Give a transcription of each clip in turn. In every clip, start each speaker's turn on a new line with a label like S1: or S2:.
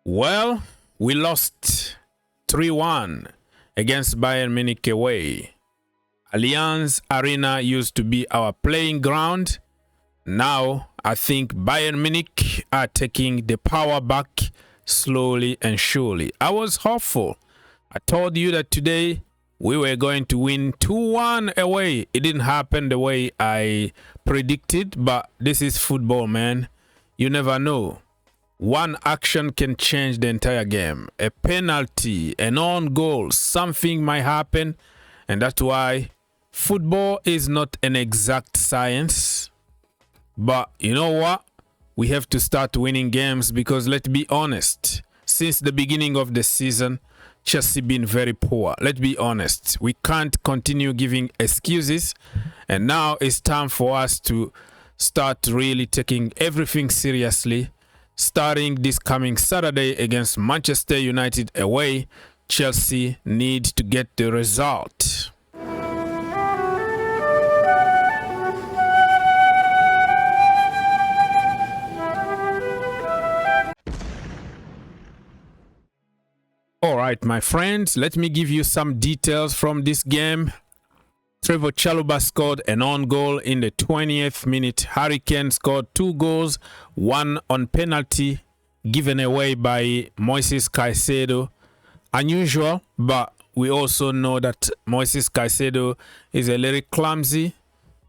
S1: Well, we lost 3-1 against Bayern Munich away. Allianz Arena used to be our playing ground. Now, I think Bayern Munich are taking the power back slowly and surely. I was hopeful. I told you that today we were going to win 2-1 away. It didn't happen the way I predicted, but this is football, man. You never know. One action can change the entire game. A penalty, an own goal, something might happen. And that's why football is not an exact science. But you know what? We have to start winning games because let's be honest. Since the beginning of the season, Chelsea been very poor. Let's be honest. We can't continue giving excuses. And now it's time for us to start really taking everything seriously. Starting this coming Saturday against Manchester United away, Chelsea need to get the result. All right, my friends, let me give you some details from this game. Trevoh Chalobah scored an own goal in the 20th minute. Harry Kane scored 2 goals, one on penalty given away by Moises Caicedo. Unusual, but we also know that Moises Caicedo is a little clumsy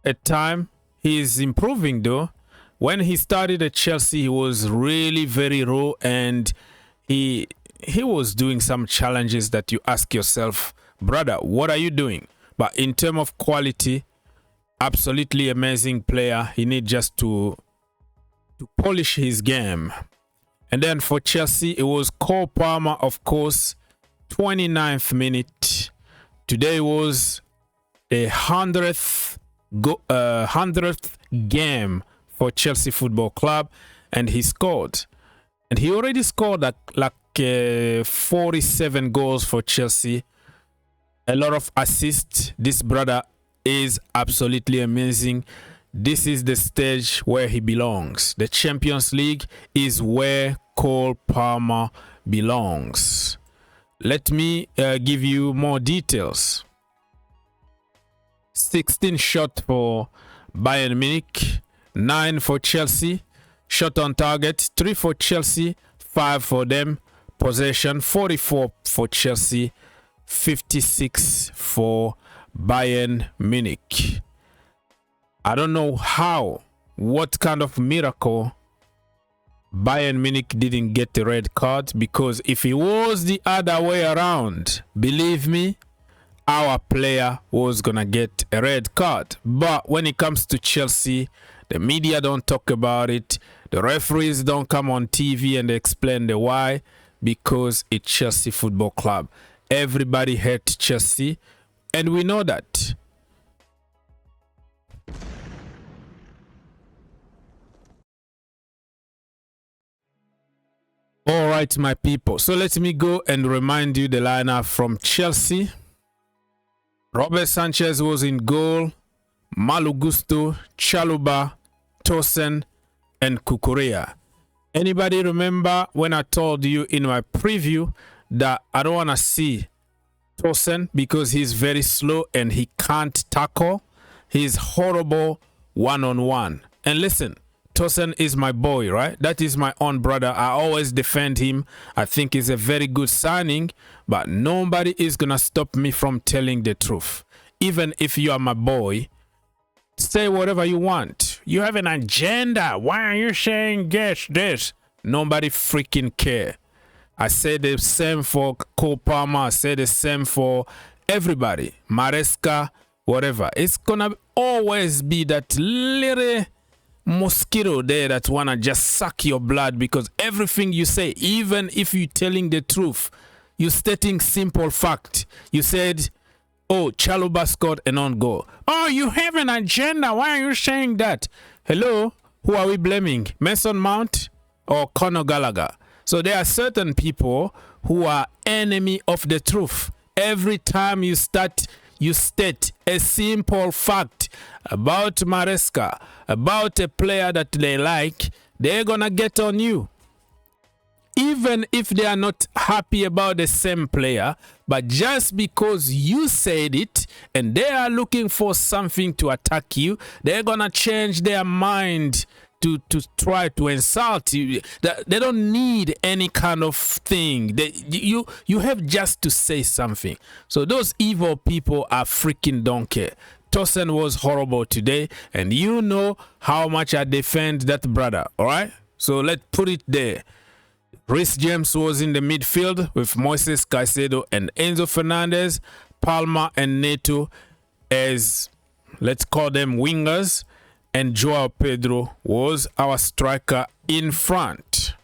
S1: at times. He is improving though. When he started at Chelsea, he was really very raw and he was doing some challenges that you ask yourself, brother, what are you doing? But in terms of quality, absolutely amazing player. He needs just to polish his game. And then for Chelsea, it was Cole Palmer, of course, 29th minute. Today was a 100th game for Chelsea Football Club, and he scored. And he already scored like 47 goals for Chelsea. A lot of assists. This brother is absolutely amazing. This is the stage where he belongs. The Champions League is where Cole Palmer belongs. Let me give you more details. 16 shots for Bayern Munich, 9 for Chelsea. Shot on target, 3 for Chelsea, 5 for them. Possession, 44 for Chelsea, 56 for Bayern Munich. I don't know what kind of miracle Bayern Munich didn't get the red card, because if it was the other way around, believe me, our player was gonna get a red card. But when it comes to Chelsea, the media don't talk about it. The referees don't come on TV and explain the why, because it's Chelsea Football Club. Everybody hates Chelsea, and we know that. All right, my people. So let me go and remind you the lineup from Chelsea. Robert Sanchez was in goal. Malo Gusto, Chalobah, Tosin, and Cucurella. Anybody remember when I told you in my preview that I don't want to see Tosin because he's very slow and he can't tackle? He's horrible one-on-one. And listen, Tosin is my boy, right? That is my own brother. I always defend him. I think he's a very good signing, but nobody is going to stop me from telling the truth. Even if you are my boy, say whatever you want. You have an agenda. Why are you saying this? Nobody freaking care. I say the same for Cole Palmer. I say the same for everybody. Maresca, whatever. It's gonna always be that little mosquito there that wanna just suck your blood, because everything you say, even if you're telling the truth, you're stating simple fact. You said, oh, Chalobah scored an own goal. Oh, you have an agenda. Why are you saying that? Hello? Who are we blaming? Mason Mount or Conor Gallagher? So there are certain people who are enemy of the truth. Every time you state a simple fact about Maresca, about a player that they like, they're gonna get on you. even if they are not happy about the same player, but just because you said it and they are looking for something to attack you, they're gonna change their mind to try to insult you. They don't need any kind of thing. You have just to say something. So those evil people are freaking don't care. Tosin was horrible today, and you know how much I defend that brother, all right? So let's put it there. Reece James was in the midfield with Moises Caicedo and Enzo Fernandez, Palma and Neto as, let's call them wingers, and Joao Pedro was our striker in front.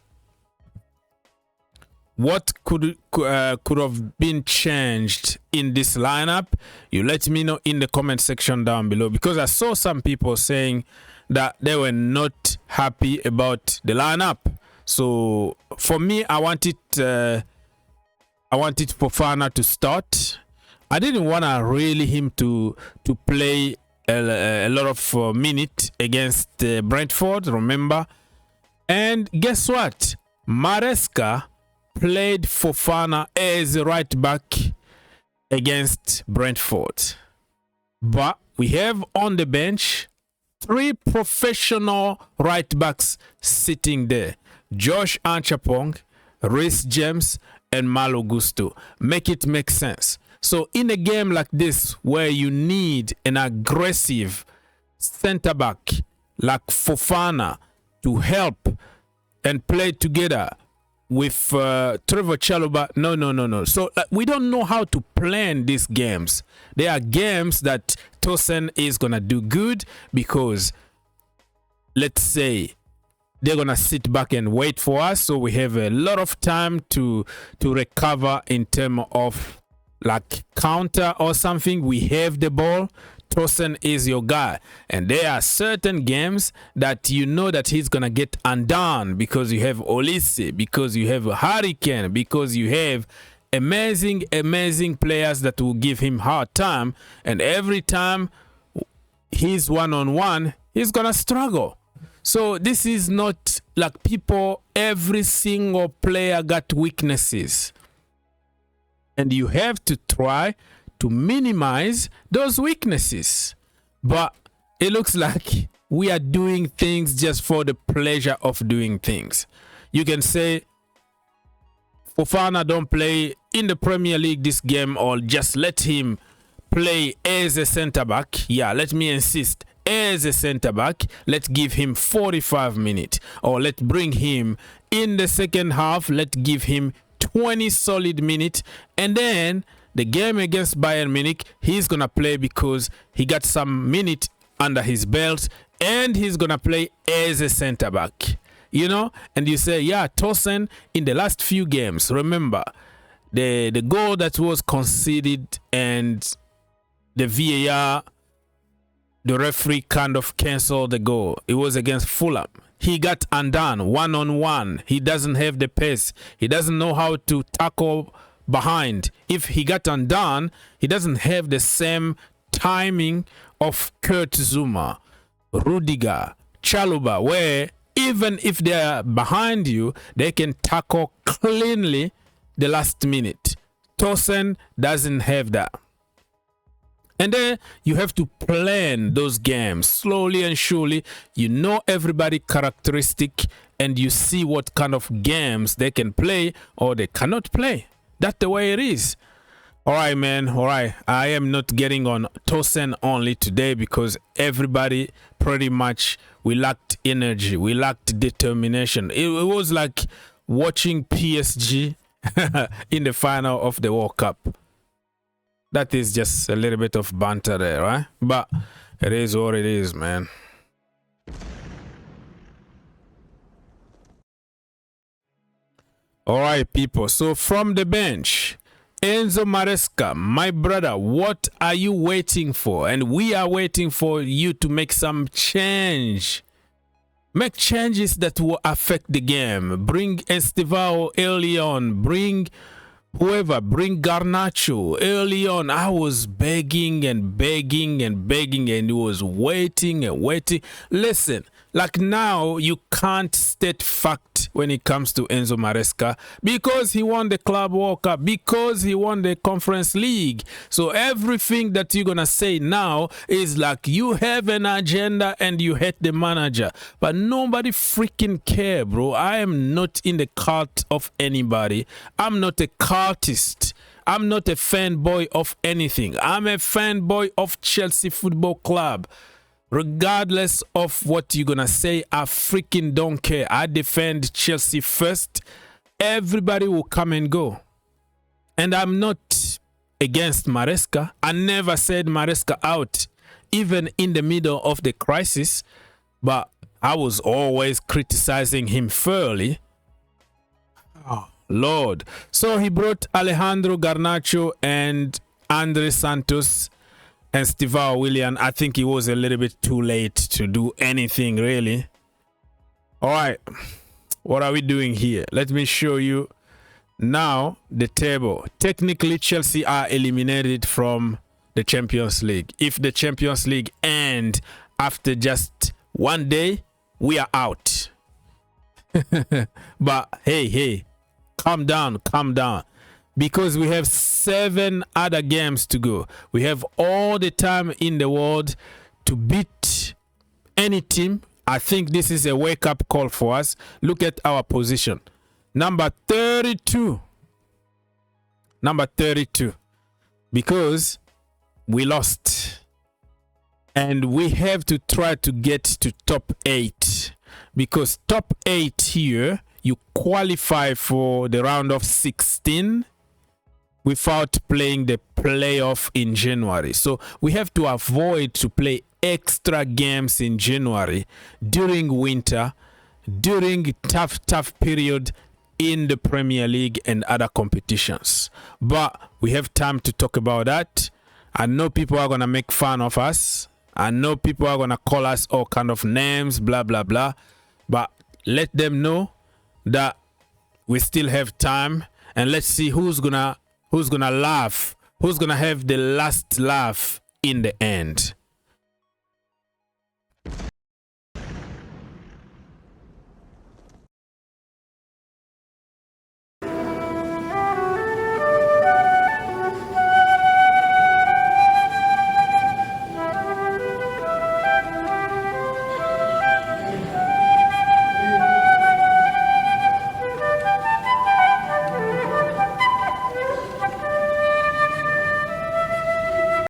S1: What could have been changed in this lineup? You let me know in the comment section down below, because I saw some people saying that they were not happy about the lineup. So for me, I wanted Fofana to start. I didn't want really him to play a lot of minutes against Brentford, remember? And guess what? Maresca played Fofana as a right back against Brentford. But we have on the bench 3 professional right backs sitting there. Josh Anchapong, Reece James, and Malo Gusto. Make it make sense. So in a game like this, where you need an aggressive center back like Fofana to help and play together with Trevor Chalobah, no. So we don't know how to plan these games. There are games that Tosin is gonna do good because, let's say, they're gonna sit back and wait for us, so we have a lot of time to recover in terms of like counter or something. We have the ball. Tosin is your guy, and there are certain games that you know that he's gonna get undone because you have Olise, because you have a Hurricane, because you have amazing players that will give him hard time, and every time he's one-on-one, he's gonna struggle. So this is not like people, every single player got weaknesses, and you have to try to minimize those weaknesses. But it looks like we are doing things just for the pleasure of doing things. You can say Fofana don't play in the Premier League this game, or just let him play as a center back. Yeah, let me insist, as a center back. Let's give him 45 minutes, or let's bring him in the second half. Let's give him 20 solid minutes, and then the game against Bayern Munich, he's gonna play because he got some minutes under his belt, and he's gonna play as a center back, you know. And you say, yeah, Tosin in the last few games, remember the goal that was conceded and the VAR, the referee kind of canceled the goal. It was against Fulham. He got undone one-on-one. He doesn't have the pace. He doesn't know how to tackle behind. If he got undone, he doesn't have the same timing of Kurt Zuma, Rudiger, Chalobah, where even if they are behind you, they can tackle cleanly the last minute. Tosin doesn't have that. And then you have to plan those games slowly and surely. You know everybody characteristic, and you see what kind of games they can play or they cannot play. That's the way it is. All right, man. All right. I am not getting on Tosin only today because everybody pretty much, we lacked energy. We lacked determination. It was like watching PSG in the final of the World Cup. That is just a little bit of banter there, right? But it is what it is, man. All right, people. So from the bench, Enzo Maresca, my brother, what are you waiting for? And we are waiting for you to make some change. Make changes that will affect the game. Bring Estivao early on. Bring whoever. Bring Garnacho early on. I was begging and begging and begging, and it was waiting and waiting. Listen, like now you can't state fact when it comes to Enzo Maresca, because he won the Club World Cup, because he won the Conference League. So everything that you're going to say now is like you have an agenda and you hate the manager. But nobody freaking care, bro. I am not in the cult of anybody. I'm not a cultist. I'm not a fanboy of anything. I'm a fanboy of Chelsea Football Club. Regardless of what you're going to say, I freaking don't care. I defend Chelsea first. Everybody will come and go. And I'm not against Maresca. I never said Maresca out, even in the middle of the crisis. But I was always criticizing him fairly. Oh, Lord. So he brought Alejandro Garnacho and Andre Santos and Stevao Willian. I think it was a little bit too late to do anything, really. All right. What are we doing here? Let me show you now the table. Technically, Chelsea are eliminated from the Champions League. If the Champions League ends after just one day, we are out. But hey, calm down. Because we have 7 other games to go. We have all the time in the world to beat any team. I think this is a wake-up call for us. Look at our position. Number 32. Number 32. Because we lost. And we have to try to get to top 8. Because top 8 here, you qualify for the round of 16 without playing the playoff in January. So we have to avoid to play extra games in January, during winter, during tough period in the Premier League and other competitions. But we have time to talk about that. I know people are going to make fun of us. I know people are going to call us all kind of names, blah, blah, blah. But let them know that we still have time, and let's see who's gonna laugh, who's gonna have the last laugh in the end.